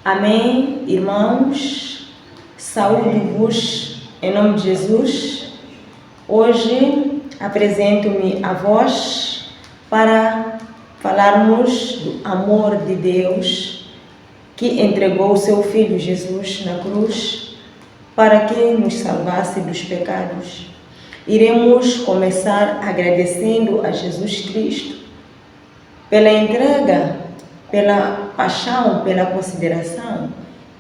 Amém, irmãos, saúdo-vos em nome de Jesus. Hoje apresento-me a vós para falarmos do amor de Deus que entregou o seu Filho Jesus na cruz para que nos salvasse dos pecados. Iremos começar agradecendo a Jesus Cristo pela entrega, pela paixão, pela consideração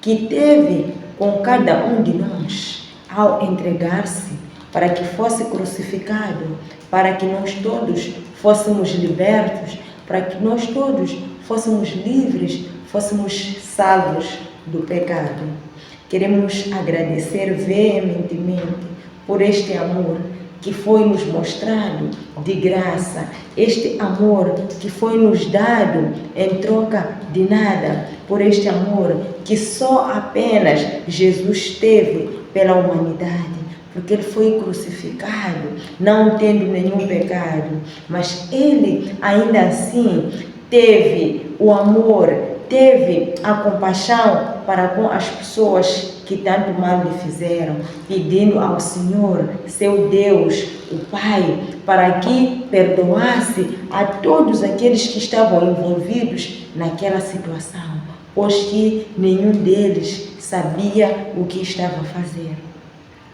que teve com cada um de nós ao entregar-se para que fosse crucificado, para que nós todos fôssemos libertos, para que nós todos fôssemos livres, fôssemos salvos do pecado. Queremos agradecer veementemente por este amor que foi nos mostrado de graça, este amor que foi nos dado em troca de nada, por este amor que só apenas Jesus teve pela humanidade, porque Ele foi crucificado, não tendo nenhum pecado, mas Ele ainda assim teve o amor, teve a compaixão para com as pessoas que tanto mal lhe fizeram, pedindo ao Senhor, seu Deus, o Pai, para que perdoasse a todos aqueles que estavam envolvidos naquela situação, pois que nenhum deles sabia o que estava a fazer.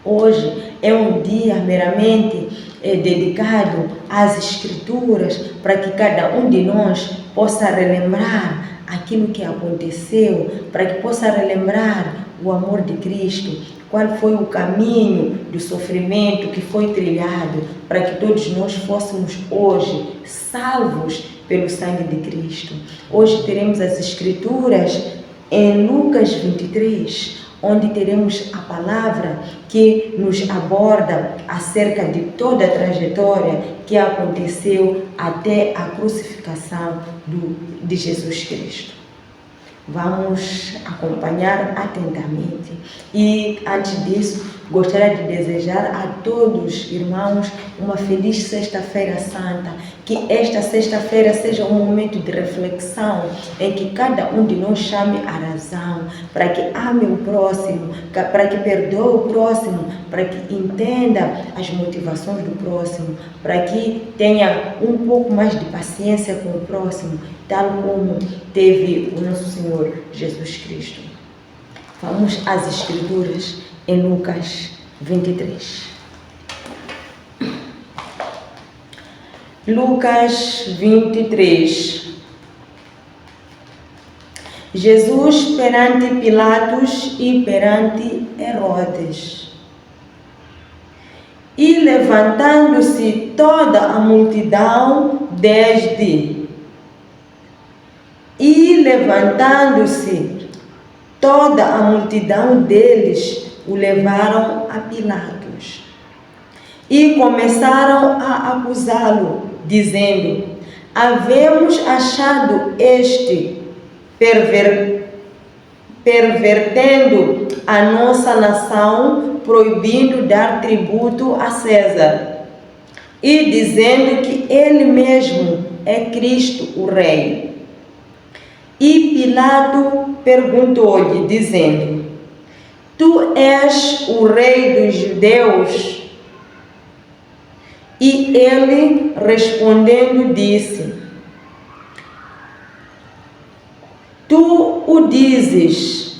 Hoje é um dia meramente dedicado às Escrituras, para que cada um de nós possa relembrar aquilo que aconteceu, para que possa relembrar o amor de Cristo, qual foi o caminho do sofrimento que foi trilhado, para que todos nós fôssemos hoje salvos pelo sangue de Cristo. Hoje teremos as Escrituras em Lucas 23, onde teremos a palavra que nos aborda acerca de toda a trajetória que aconteceu até a crucificação de Jesus Cristo. Vamos acompanhar atentamente e, antes disso, gostaria de desejar a todos, irmãos, uma feliz Sexta-feira Santa, que esta sexta-feira seja um momento de reflexão em que cada um de nós chame a razão, para que ame o próximo, para que perdoe o próximo, para que entenda as motivações do próximo, para que tenha um pouco mais de paciência com o próximo, tal como teve o nosso Senhor Jesus Cristo. Vamos às Escrituras em Lucas 23. Lucas 23. Jesus perante Pilatos e perante Herodes. E levantando-se toda a multidão toda a multidão deles o levaram a Pilatos e começaram a acusá-lo, dizendo: havemos achado este pervertendo a nossa nação, proibindo dar tributo a César, e dizendo que ele mesmo é Cristo, o Rei. E Pilato perguntou-lhe, dizendo: tu és o Rei dos judeus? E ele, respondendo, disse: tu o dizes.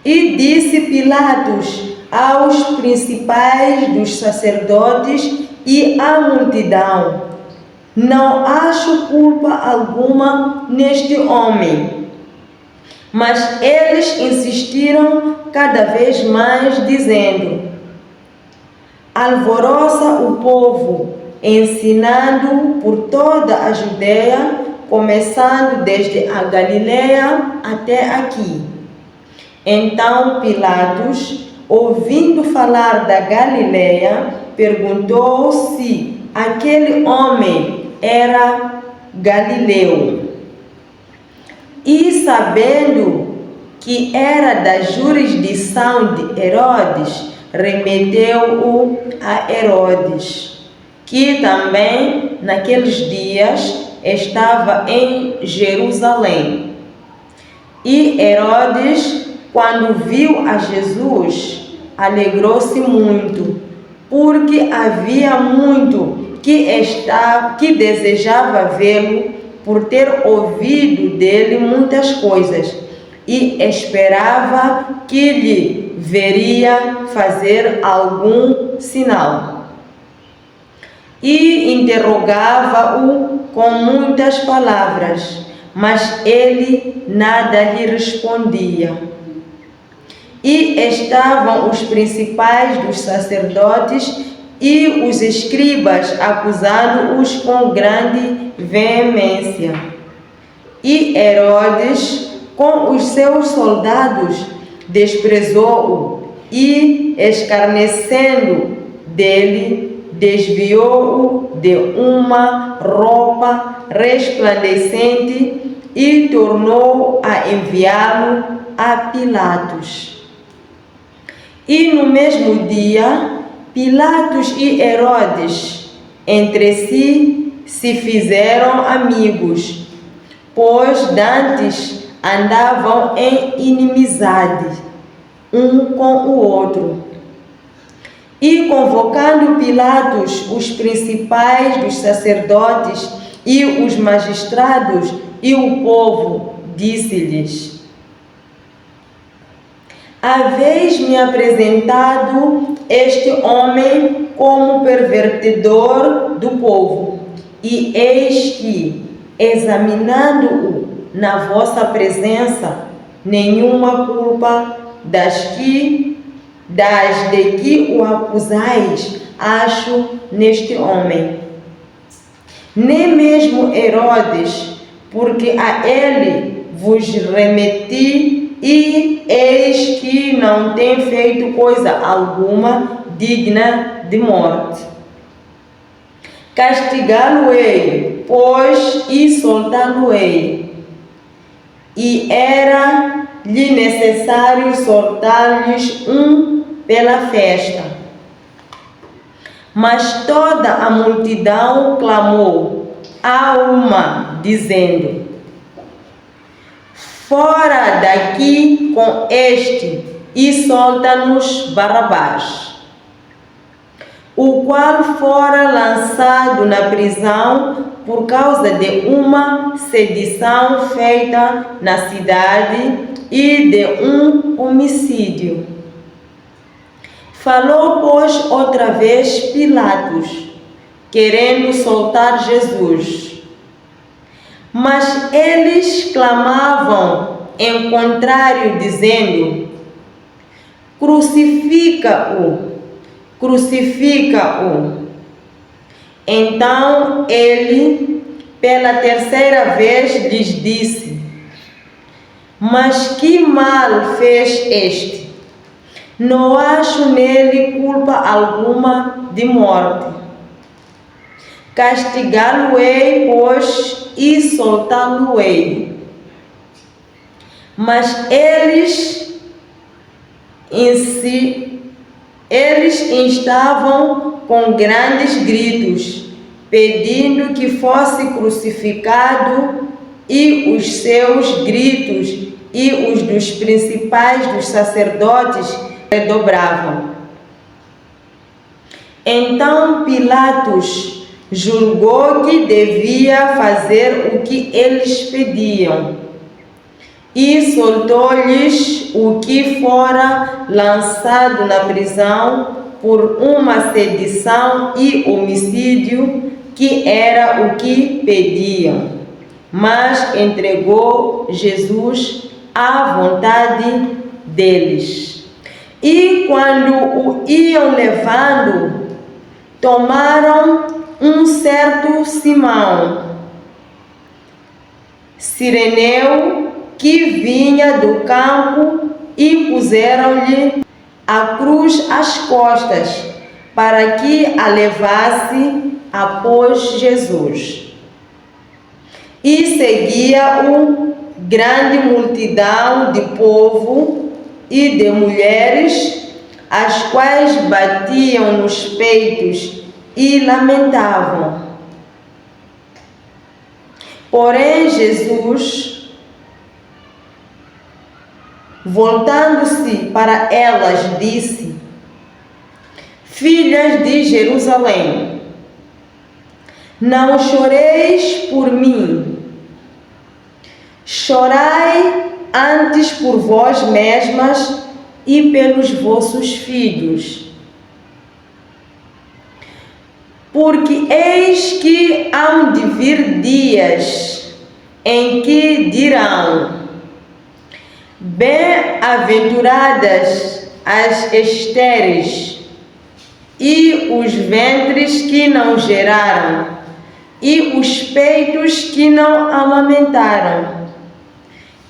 E disse Pilatos aos principais dos sacerdotes e à multidão: não acho culpa alguma neste homem. Mas eles insistiram cada vez mais, dizendo: alvoroça o povo, ensinando por toda a Judeia, começando desde a Galileia até aqui. Então Pilatos, ouvindo falar da Galileia, perguntou se aquele homem era galileu. E sabendo que era da jurisdição de Herodes, remeteu-o a Herodes, que também naqueles dias estava em Jerusalém. E Herodes, quando viu a Jesus, alegrou-se muito, porque havia muito que desejava vê-lo, por ter ouvido dele muitas coisas, e esperava que lhe veria fazer algum sinal. E interrogava-o com muitas palavras, mas ele nada lhe respondia. E estavam os principais dos sacerdotes e os escribas acusando-os com grande veemência. E Herodes, com os seus soldados, desprezou-o e, escarnecendo dele, desviou-o de uma roupa resplandecente e tornou a enviá-lo a Pilatos. E no mesmo dia, Pilatos e Herodes entre si se fizeram amigos, pois dantes andavam em inimizade um com o outro. E convocando Pilatos os principais dos sacerdotes e os magistrados e o povo, disse-lhes: haveis-me apresentado este homem como pervertedor do povo, e eis que, examinando-o na vossa presença, nenhuma culpa das de que o acusais acho neste homem. Nem mesmo Herodes, porque a ele vos remeti, e eis que não tem feito coisa alguma digna de morte. Castigá-lo-ei, pois, e soltá-lo-ei. E era-lhe necessário soltar-lhes um pela festa. Mas toda a multidão clamou a uma, dizendo: fora daqui com este, e solta-nos Barrabás, o qual fora lançado na prisão por causa de uma sedição feita na cidade e de um homicídio. Falou, pois, outra vez Pilatos, querendo soltar Jesus. Mas eles clamavam em contrário, dizendo: crucifica-o, crucifica-o. Então ele, pela terceira vez, lhes disse: mas que mal fez este? Não acho nele culpa alguma de morte. Castigá-lo-ei, pois, e soltá-lo-ei. Mas eles instavam com grandes gritos, pedindo que fosse crucificado, e os seus gritos e os dos principais dos sacerdotes redobravam. Então Pilatos julgou que devia fazer o que eles pediam, e soltou-lhes o que fora lançado na prisão por uma sedição e homicídio, que era o que pediam, mas entregou Jesus à vontade deles. E quando o iam levando, tomaram um certo Simão Cireneu, que vinha do campo, e puseram-lhe a cruz às costas, para que a levasse após Jesus. E seguia-o grande multidão de povo e de mulheres, as quais batiam nos peitos e lamentavam. Porém Jesus voltando-se para elas, disse: Filhas de Jerusalém, não choreis por mim, chorai antes por vós mesmas e pelos vossos filhos. Porque eis que hão de vir dias em que dirão: Bem-aventuradas as estéreis e os ventres que não geraram e os peitos que não amamentaram.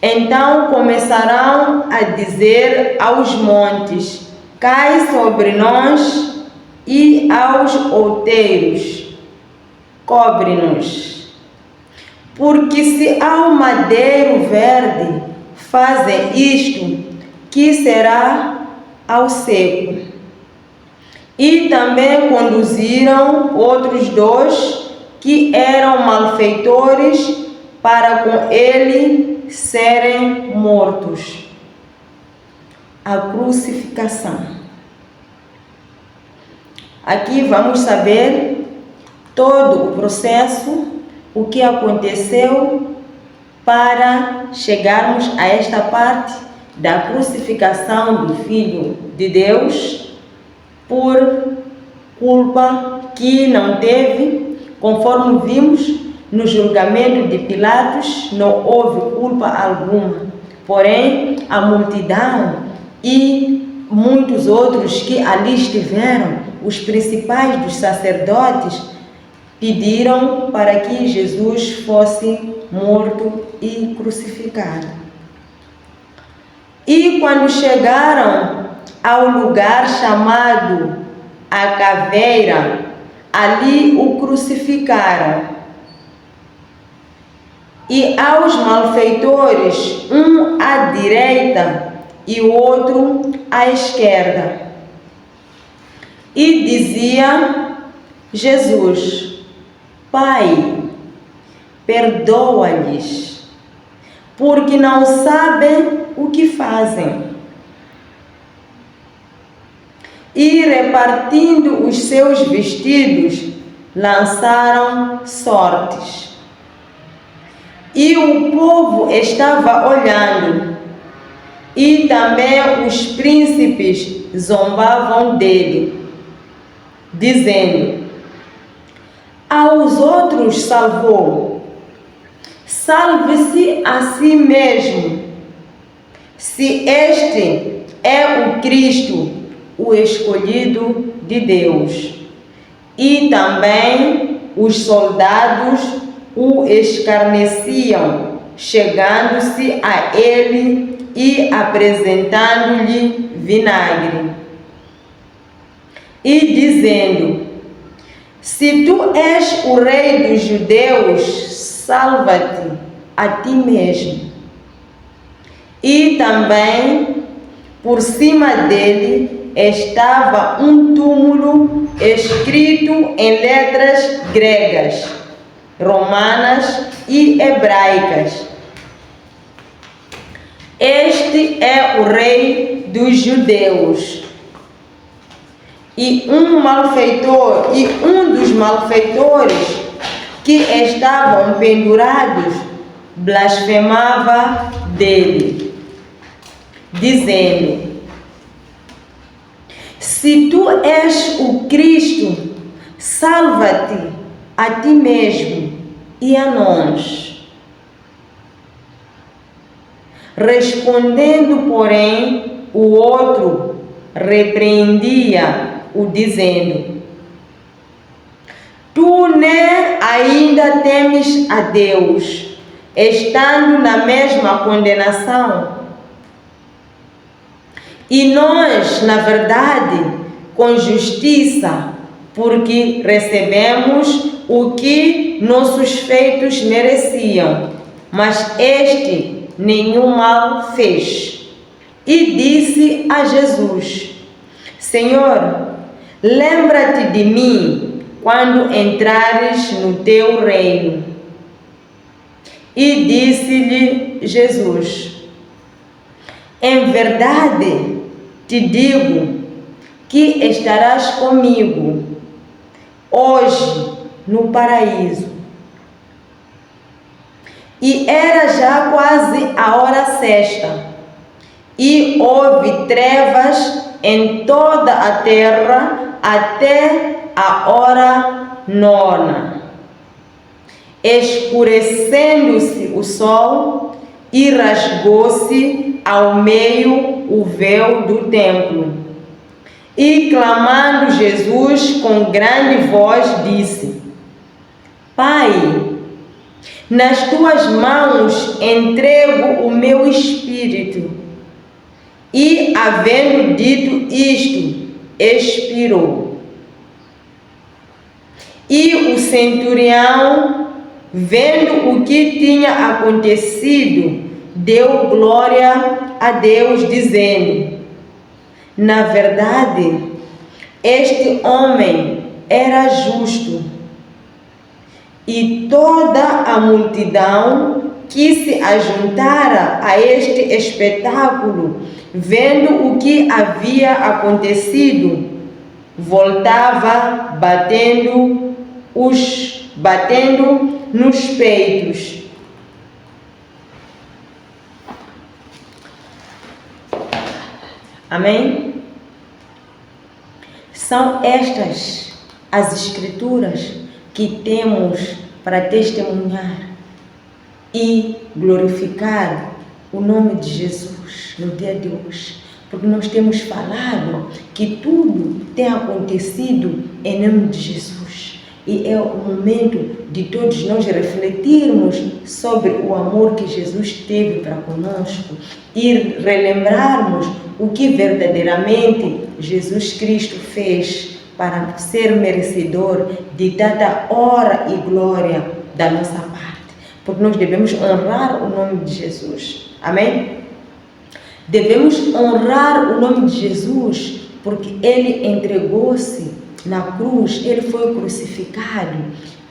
Então começarão a dizer aos montes: Cai sobre nós, e aos outeiros: cobre-nos. Porque se ao madeiro verde fazem isto, que será ao seco? E também conduziram outros 2 que eram malfeitores para com ele serem mortos. A crucificação. Aqui vamos saber todo o processo, o que aconteceu para chegarmos a esta parte da crucificação do Filho de Deus por culpa que não teve, conforme vimos no julgamento de Pilatos, não houve culpa alguma. Porém, a multidão e muitos outros que ali estiveram, os principais dos sacerdotes, pediram para que Jesus fosse morto e crucificado. E quando chegaram ao lugar chamado a Caveira, ali o crucificaram. E aos malfeitores, um à direita e o outro à esquerda. E dizia Jesus: Pai, perdoa-lhes, porque não sabem o que fazem. E repartindo os seus vestidos, lançaram sortes. E o povo estava olhando, e também os príncipes zombavam dele, dizendo: aos outros salvou, salve-se a si mesmo, se este é o Cristo, o escolhido de Deus. E também os soldados o escarneciam, chegando-se a ele e apresentando-lhe vinagre, e dizendo: se tu és o rei dos judeus, salva-te a ti mesmo. E também por cima dele estava um túmulo escrito em letras gregas, romanas e hebraicas: este é o rei dos judeus. E um dos malfeitores que estavam pendurados blasfemava dele, dizendo: se tu és o Cristo, salva-te a ti mesmo e a nós. Respondendo, porém, o outro repreendia-o, dizendo: tu nem ainda temes a Deus, estando na mesma condenação? E nós, na verdade, com justiça, porque recebemos o que nossos feitos mereciam, mas este nenhum mal fez. E disse a Jesus: Senhor, lembra-te de mim quando entrares no teu reino. E disse-lhe Jesus: Em verdade te digo que estarás comigo hoje no paraíso. E era já quase a hora sexta, e houve trevas em toda a terra até a hora nona. Escurecendo-se o sol e rasgou-se ao meio o véu do templo. E clamando Jesus com grande voz disse: Pai, nas tuas mãos entrego o meu espírito. E, havendo dito isto, expirou. E o centurião, vendo o que tinha acontecido, deu glória a Deus, dizendo: Na verdade, este homem era justo. E toda a multidão que se ajuntara a este espetáculo, vendo o que havia acontecido, voltava batendo nos peitos. Amém? São estas as escrituras que temos para testemunhar e glorificar o nome de Jesus no dia de hoje, porque nós temos falado que tudo tem acontecido em nome de Jesus, e é o momento de todos nós refletirmos sobre o amor que Jesus teve para conosco e relembrarmos o que verdadeiramente Jesus Cristo fez para ser merecedor de tanta honra e glória da nossa parte. Porque nós devemos honrar o nome de Jesus. Amém? Devemos honrar o nome de Jesus porque Ele entregou-se na cruz, Ele foi crucificado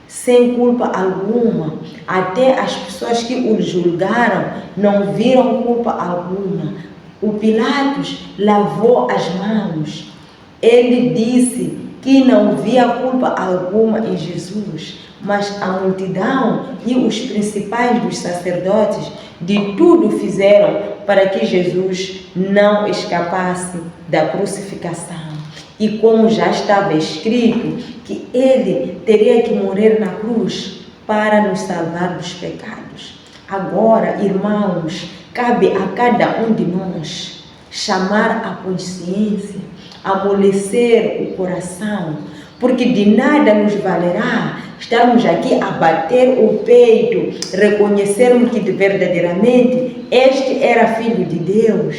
sem culpa alguma. Até as pessoas que o julgaram não viram culpa alguma. O Pilatos lavou as mãos. Ele disse que não via culpa alguma em Jesus, mas a multidão e os principais dos sacerdotes de tudo fizeram para que Jesus não escapasse da crucificação. E como já estava escrito que ele teria que morrer na cruz para nos salvar dos pecados. Agora, irmãos, cabe a cada um de nós chamar a consciência, amolecer o coração, porque de nada nos valerá estarmos aqui a bater o peito, reconhecermos que verdadeiramente este era filho de Deus,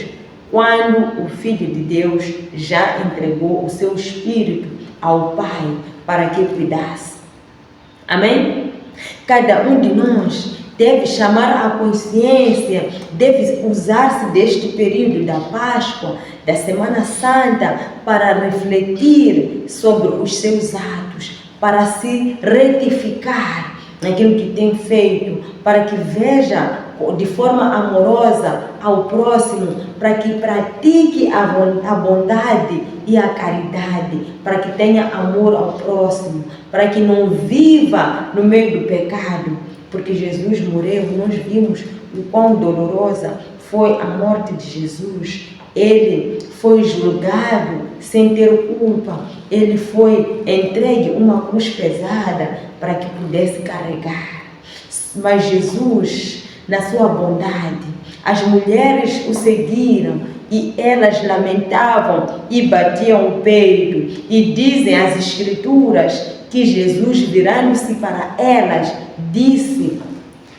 quando o Filho de Deus já entregou o seu Espírito ao Pai para que cuidasse. Amém? Cada um de nós deve chamar a consciência, deve usar-se deste período da Páscoa, da Semana Santa, para refletir sobre os seus atos, para se retificar naquilo que tem feito, para que veja de forma amorosa ao próximo, para que pratique a bondade e a caridade, para que tenha amor ao próximo, para que não viva no meio do pecado, porque Jesus morreu, nós vimos o quão dolorosa foi a morte de Jesus. Ele foi julgado sem ter culpa, ele foi entregue uma cruz pesada para que pudesse carregar. Mas Jesus, na sua bondade, as mulheres o seguiram e elas lamentavam e batiam o peito, e dizem as Escrituras que Jesus, virando-se para elas, disse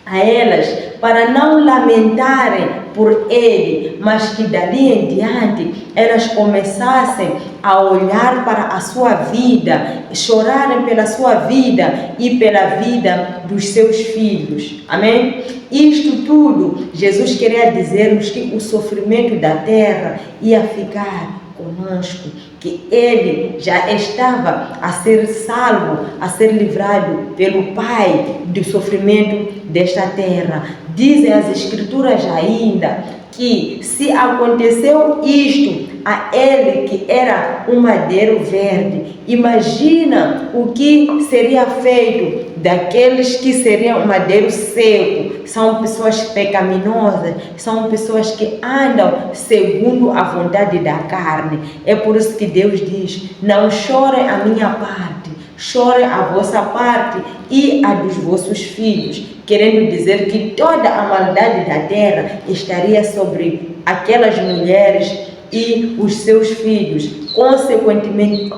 a elas para não lamentarem por ele, mas que dali em diante elas começassem a olhar para a sua vida, chorarem pela sua vida e pela vida dos seus filhos. Amém? Isto tudo, Jesus queria dizer-nos que o sofrimento da terra ia ficar conosco, que ele já estava a ser salvo, a ser livrado pelo Pai do sofrimento desta terra. Dizem as Escrituras ainda que se aconteceu isto a ele, que era um madeiro verde, imagina o que seria feito daqueles que seriam um madeiro seco. São pessoas pecaminosas, são pessoas que andam segundo a vontade da carne. É por isso que Deus diz: não chorem a minha parte, chorem a vossa parte e a dos vossos filhos, querendo dizer que toda a maldade da terra estaria sobre aquelas mulheres e os seus filhos, consequentemente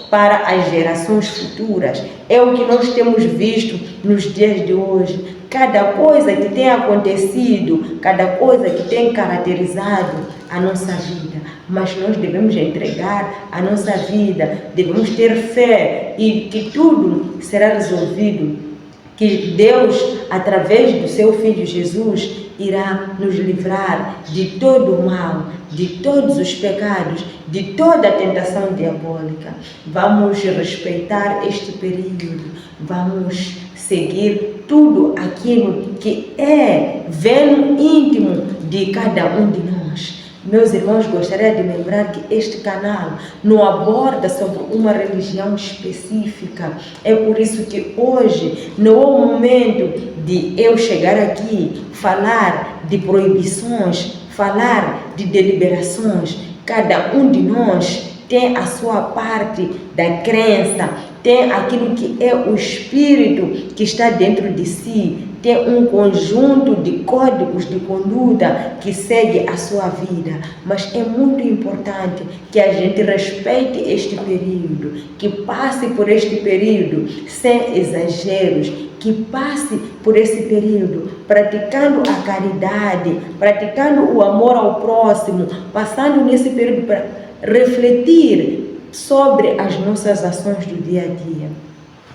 para as gerações futuras. É o que nós temos visto nos dias de hoje. Cada coisa que tem acontecido, cada coisa que tem caracterizado a nossa vida, mas nós devemos entregar a nossa vida, devemos ter fé e que tudo será resolvido, que Deus, através do seu Filho Jesus, irá nos livrar de todo o mal, de todos os pecados, de toda a tentação diabólica. Vamos respeitar este período, vamos seguir tudo aquilo que é veno íntimo de cada um de nós. Meus irmãos, gostaria de lembrar que este canal não aborda sobre uma religião específica. É por isso que hoje não é o momento de eu chegar aqui, falar de proibições, falar de deliberações. Cada um de nós tem a sua parte da crença, tem aquilo que é o espírito que está dentro de si, tem um conjunto de códigos de conduta que segue a sua vida. Mas é muito importante que a gente respeite este período, que passe por este período sem exageros, que passe por esse período praticando a caridade, praticando o amor ao próximo, passando nesse período para refletir sobre as nossas ações do dia a dia.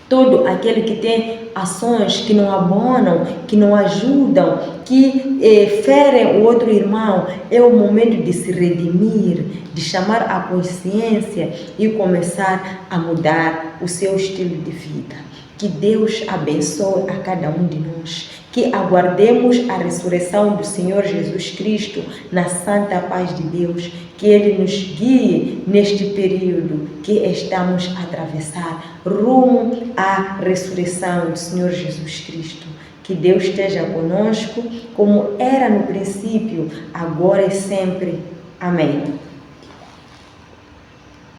Todo aquele que tem ações que não abonam, que não ajudam, que ferem o outro irmão, é o momento de se redimir, de chamar a consciência e começar a mudar o seu estilo de vida. Que Deus abençoe a cada um de nós, que aguardemos a ressurreição do Senhor Jesus Cristo na santa paz de Deus, que Ele nos guie neste período que estamos a atravessar, rumo à ressurreição do Senhor Jesus Cristo. Que Deus esteja conosco, como era no princípio, agora e sempre. Amém.